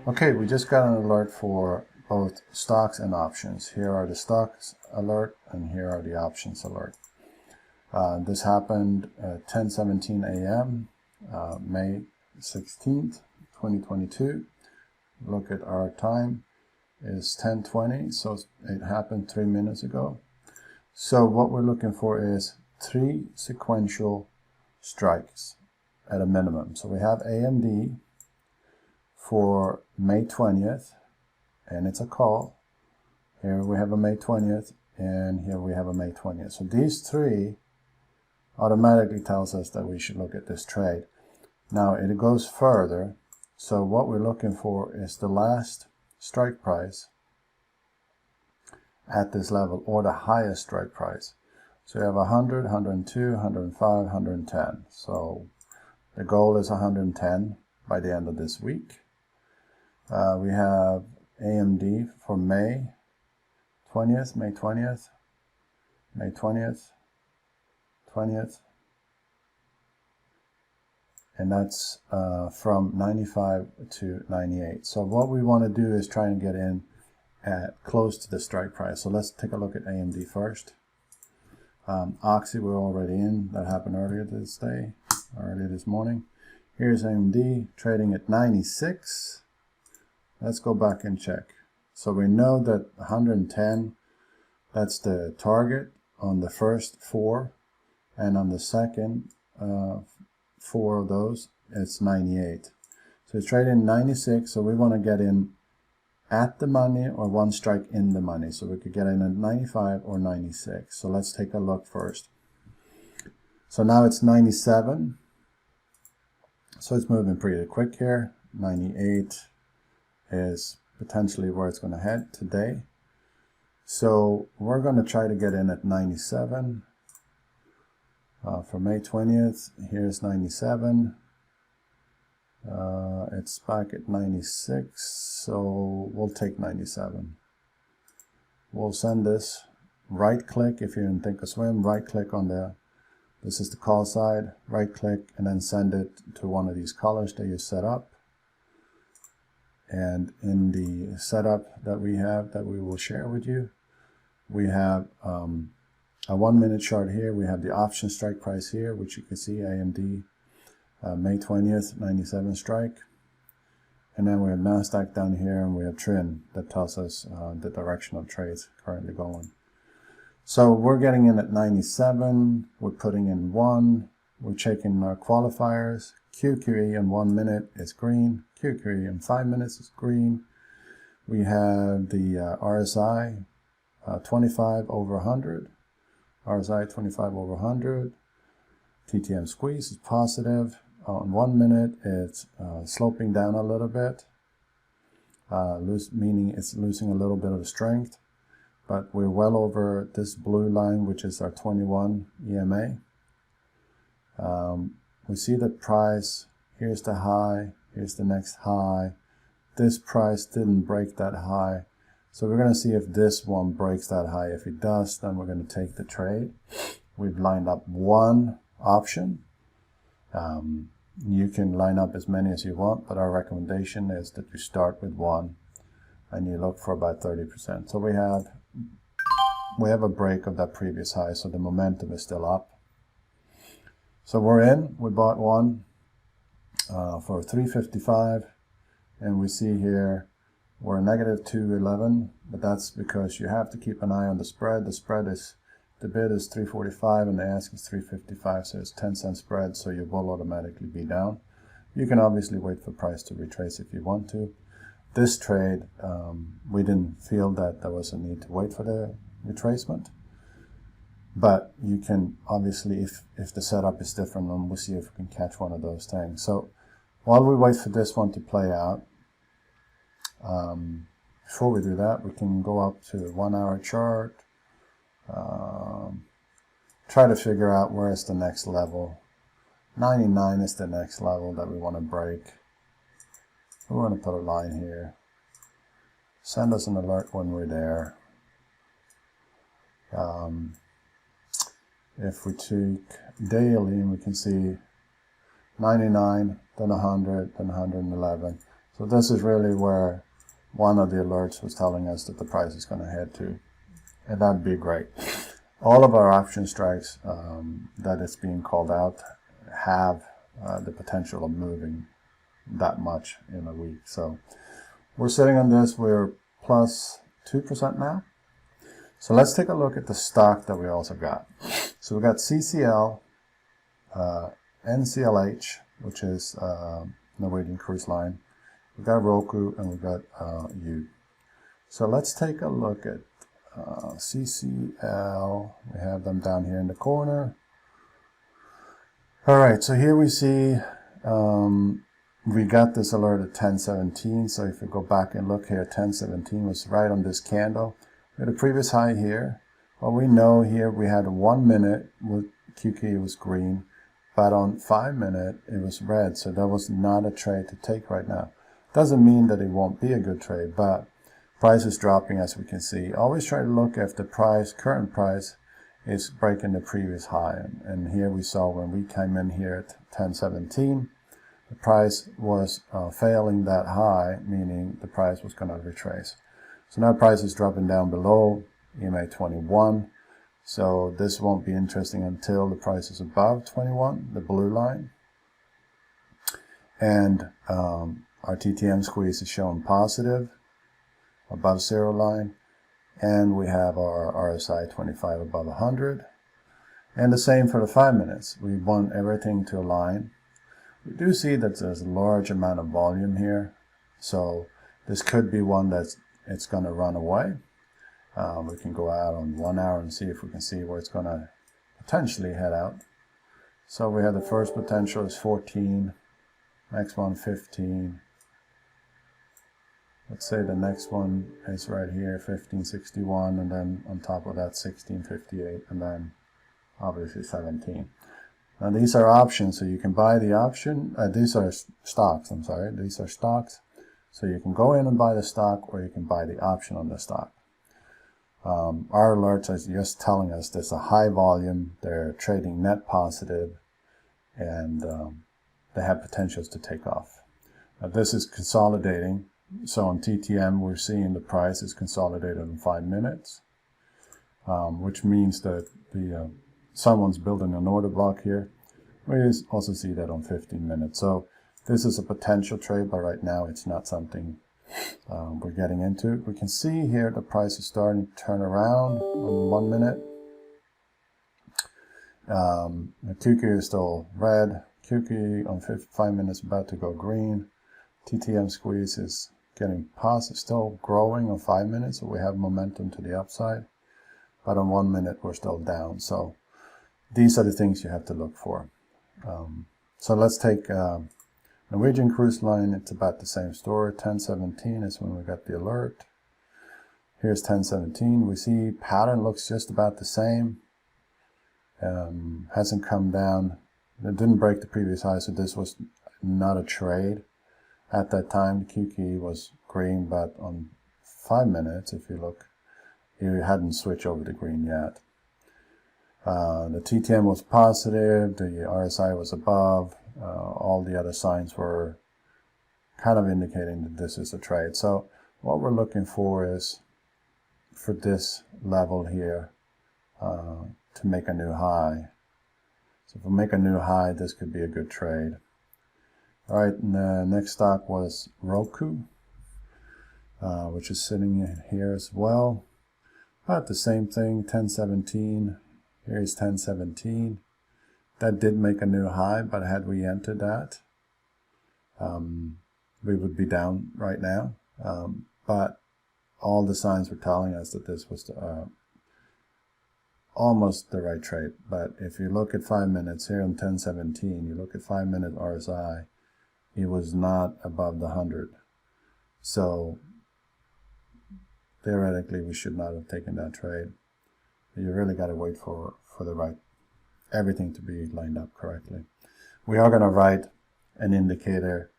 Okay, we just got an alert for both stocks and options. Here are the stocks alert and here are the options alert. This happened at 10:17 a.m. May 16th, 2022. Look at our time is 10:20, so it happened 3 minutes ago. So what we're looking for is 3 sequential strikes at a minimum. So we have AMD for May 20th, and it's a call. Here we have a May 20th, and here we have a May 20th. So these 3 automatically tells us that we should look at this trade. Now it goes further, so what we're looking for is the last strike price at this level, or the highest strike price. So you have 100, 102, 105, 110. So the goal is 110 by the end of this week. We have AMD for May 20th, May 20th, May 20th, 20th, and that's from 95 to 98. So what we want to do is try and get in at close to the strike price. So let's take a look at AMD first. Oxy we're already in. That happened earlier this morning. Here's AMD trading at 96. Let's go back and check. So we know that 110, that's the target on the first 4, and on the second 4 of those, it's 98. So it's trading 96, so we want to get in at the money or 1 strike in the money. So we could get in at 95 or 96. So let's take a look first. So now it's 97. So it's moving pretty quick here. 98 is potentially where it's going to head today. So we're going to try to get in at 97 for May 20th. Here's 97. It's back at 96, so we'll take 97. We'll send this, right click if you're in Thinkorswim, right click on this is the call side, right click and then send it to one of these colors that you set up. And in the setup that we have that we will share with you, we have a 1 minute chart here. We have the option strike price here, which you can see AMD May 20th 97 strike, and then we have NASDAQ down here, and we have trend that tells us the direction of trades currently going. So we're getting in at 97. We're putting in 1. We're checking our qualifiers. QQE in 1 minute is green. QQE in 5 minutes is green. We have the RSI 25 over 100. RSI 25 over 100. TTM squeeze is positive. On 1 minute, it's sloping down a little bit, meaning it's losing a little bit of strength. But we're well over this blue line, which is our 21 EMA. We see the price. Here's the high. Here's the next high. This price didn't break that high. So we're going to see if this one breaks that high. If it does, then we're going to take the trade. We've lined up 1 option. You can line up as many as you want, but our recommendation is that you start with 1 and you look for about 30%. So we have a break of that previous high, so the momentum is still up. So we're in. We bought 1 for 355, and we see here we're negative 211, but that's because you have to keep an eye on the spread. The bid is 345 and the ask is 355, so it's 10-cent spread, so you will automatically be down. You can obviously wait for price to retrace if you want to. This trade, we didn't feel that there was a need to wait for the retracement, but you can obviously, if the setup is different, then we'll see if we can catch one of those things. So while we wait for this one to play out, before we do that, we can go up to the 1 hour chart. Try to figure out where is the next level. 99 is the next level that we want to break. We're going to put a line here. Send us an alert when we're there. If we take daily, we can see 99, then 100, then 111. So this is really where one of the alerts was telling us that the price is going to head to, and that'd be great. All of our option strikes that is being called out have the potential of moving that much in a week. So we're sitting on this, we're plus 2% now. So let's take a look at the stock that we also got. So we got CCL, NCLH, which is Norwegian Cruise Line. We got Roku, and we got U. So let's take a look at CCL. We have them down here in the corner. All right, so here we see we got this alert at 10:17. So if we go back and look here, 10:17 was right on this candle. We had a previous high here. Well, we know here we had 1 minute with QQ was green, but on 5 minute it was red. So that was not a trade to take right now. Doesn't mean that it won't be a good trade, but price is dropping as we can see. Always try to look if the price, current price, is breaking the previous high. And here we saw when we came in here at 10:17, the price was failing that high, meaning the price was going to retrace. So now price is dropping down below EMA 21. So this won't be interesting until the price is above 21, the blue line. And our TTM squeeze is showing positive above 0 line, and we have our RSI 25 above 100, and the same for the 5 minutes. We want everything to align. We do see that there's a large amount of volume here, so this could be one that's going to run away. We can go out on 1 hour and see if we can see where it's going to potentially head out. So we have the first potential is 14, next one 15. Let's say the next one is right here, 1561, and then on top of that 1658, and then obviously 17. Now these are options, so you can buy the option. These are stocks, I'm sorry. These are stocks. So you can go in and buy the stock, or you can buy the option on the stock. Our alerts are just telling us there's a high volume, they're trading net positive, and they have potentials to take off. Now this is consolidating. So on TTM, we're seeing the price is consolidated in 5 minutes, which means that someone's building an order block here. We also see that on 15 minutes. So this is a potential trade, but right now it's not something we're getting into. We can see here the price is starting to turn around on 1 minute. The QQ is still red. QQ on 5 minutes about to go green. TTM squeeze is getting positive, still growing on 5 minutes, so we have momentum to the upside, but on 1 minute we're still down. So these are the things you have to look for. So let's take Norwegian Cruise Line. It's about the same story. 10:17 is when we got the alert. Here's 10:17. We see pattern looks just about the same. Hasn't come down. It didn't break the previous high, so this was not a trade. At that time, the QQ was green, but on 5 minutes, if you look, it hadn't switched over to green yet. The TTM was positive, the RSI was above, all the other signs were kind of indicating that this is a trade. So what we're looking for is for this level here to make a new high. So if we make a new high, this could be a good trade. All right, and the next stock was Roku, which is sitting here as well. About the same thing, 10:17. Here's 10:17. That did make a new high, but had we entered that, we would be down right now. But all the signs were telling us that this was almost the right trade. But if you look at 5 minutes here on 10:17, you look at 5 minute RSI, it was not above the 100. So theoretically, we should not have taken that trade. You really got to wait for the right, everything to be lined up correctly. We are going to write an indicator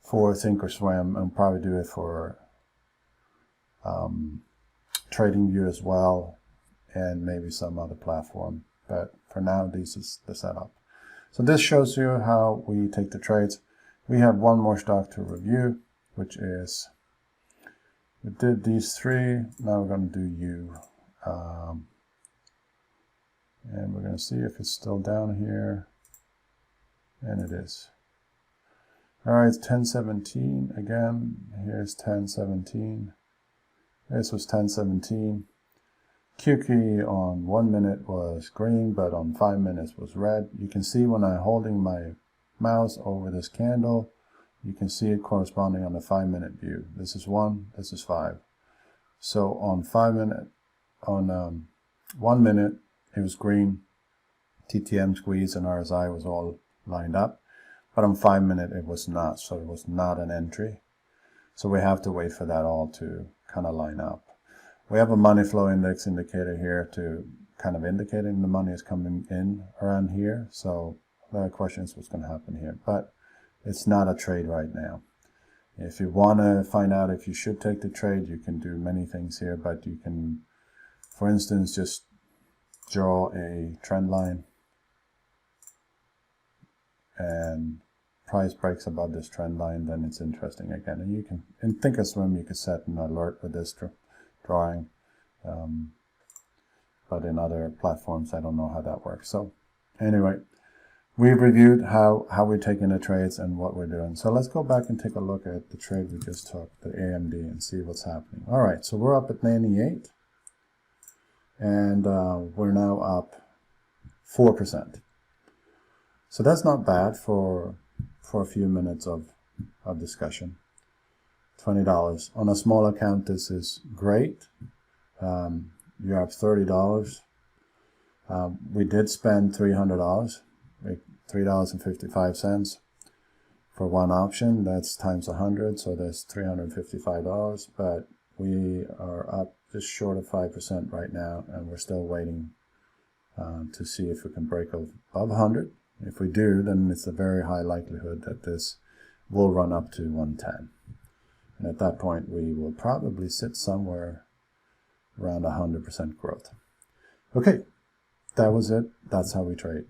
for Thinkorswim and probably do it for TradingView as well, and maybe some other platform. But for now, this is the setup. So this shows you how we take the trades. We have one more stock to review. which is, we did these three, now we're going to do U. And we're going to see if it's still down here, and it is. All right, it's 1017 again. Here's 1017. This was 1017. Q key on 1 minute was green, but on 5 minutes was red. You can see when I'm holding my mouse over this candle, you can see it corresponding on the 5-minute view. This is 1, this is 5. So on 1 minute, it was green. TTM squeeze and RSI was all lined up. But on 5 minute, it was not. So it was not an entry. So we have to wait for that all to kind of line up. We have a money flow index indicator here to kind of indicating the money is coming in around here. So the question is what's going to happen here. But it's not a trade right now. If you want to find out if you should take the trade, you can do many things here. But you can, for instance, just draw a trend line. And price breaks above this trend line, then it's interesting again. And you can, in Thinkorswim, you can set an alert with this drawing. But in other platforms, I don't know how that works. So anyway, we've reviewed how we're taking the trades and what we're doing. So let's go back and take a look at the trade we just took, the AMD, and see what's happening. All right, so we're up at 98. And we're now up 4%. So that's not bad for a few minutes of discussion. $20. On a small account, this is great. You're up $30. We did spend $300, $3.55 for one option. That's times 100, so that's $355. But we are up just short of 5% right now, and we're still waiting to see if we can break above 100. If we do, then it's a very high likelihood that this will run up to 110. And at that point, we will probably sit somewhere around 100% growth. Okay, that was it. That's how we trade.